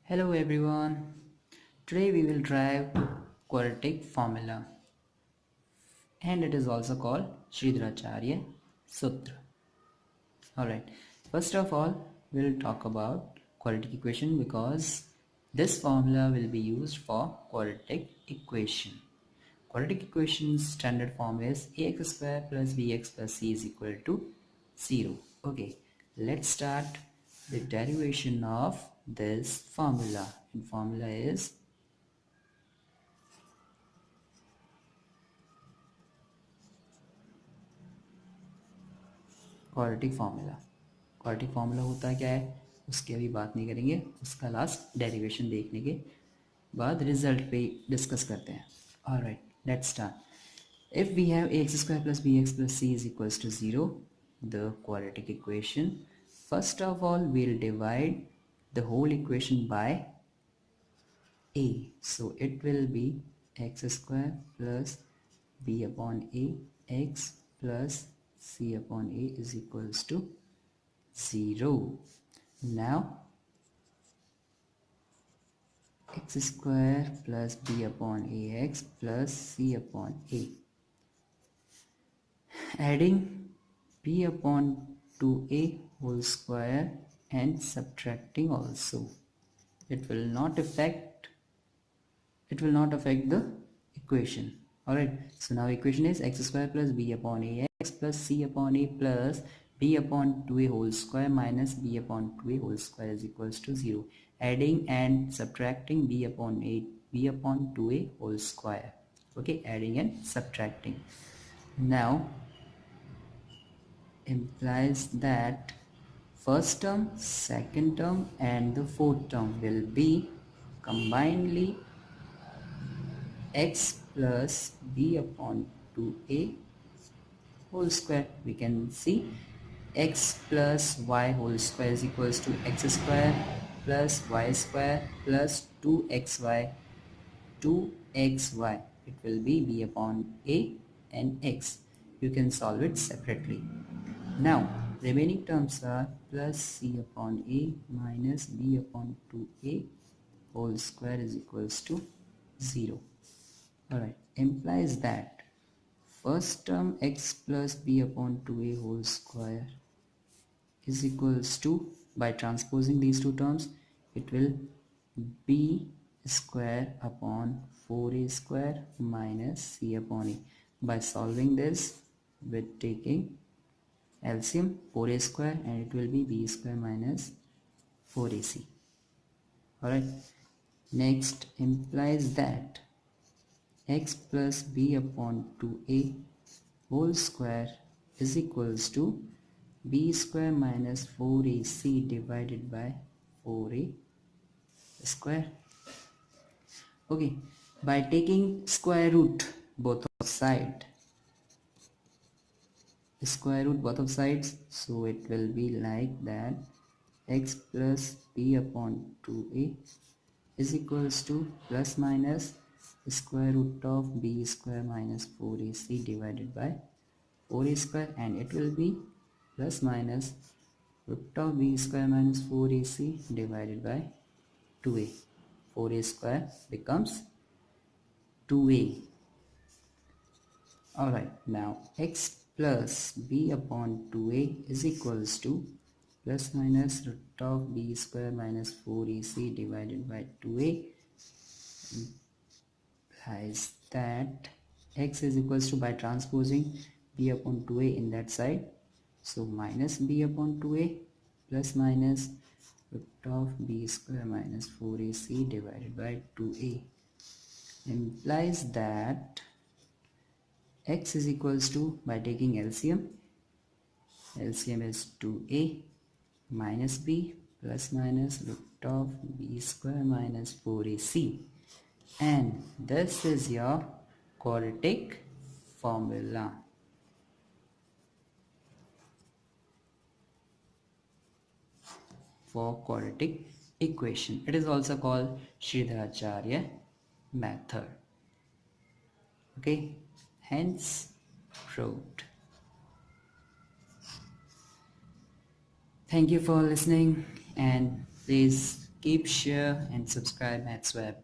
Hello everyone. Today we will drive quadratic formula and it is also called Sridharacharya Sutra. Alright, first of all we'll talk about quadratic equation because this formula will be used for quadratic equation. Quadratic equation's standard form is ax square plus bx plus c is equal to 0. Okay, let's start the derivation of this formula. And formula is quadratic formula होता क्या है उसकी अभी बात नहीं करेंगे, उसका last derivation देखने के बाद रिजल्ट पे डिस्कस करते हैं. Alright, let's start. If we have ax square plus bx plus c is equals to 0, the quadratic equation, first of all we'll divide the whole equation by a. So it will be x square plus b upon a x plus c upon a is equals to 0. Now x square plus b upon ax plus c upon a, adding b upon 2a whole square and subtracting also, it will not affect the equation. Alright, so now equation is x square plus b upon ax plus c upon a plus b upon 2a whole square minus b upon 2a whole square is equals to 0. Adding and subtracting b upon 2a whole square. Okay, adding and subtracting. Now implies that first term, second term and the fourth term will be combinedly x plus b upon 2a whole square. We can see x plus y whole square is equals to x square plus y square plus 2xy. It will be b upon a and x. You can solve it separately. Now remaining terms are plus c upon a minus b upon 2a whole square is equals to 0. Alright, implies that first term x plus b upon 2a whole square is equals to, by transposing these two terms, it will b square upon 4a square minus c upon a. By solving this with taking LCM 4a square, and it will be b square minus 4ac. Alright, next implies that x plus b upon 2a whole square is equals to b square minus 4ac divided by 4a square. Okay, by taking square root both of sides, so it will be like that x plus b upon 2a is equals to plus minus square root of b square minus 4ac divided by 4a square, and it will be plus minus root of b square minus 4ac divided by 2a. 4a square becomes 2a. Alright, now x plus b upon 2a is equals to plus minus root of b square minus 4ac divided by 2a, implies that x is equals to, by transposing b upon 2a in that side, so minus b upon 2a plus minus root of b square minus 4ac divided by 2a, implies that x is equals to, by taking LCM is 2a minus b plus minus root of b square minus 4ac, and this is your quadratic formula. For quadratic equation, it is also called Sridharacharya method. Okay, hence proved. Thank you for listening, and please Keep, share and subscribe Mathsweb.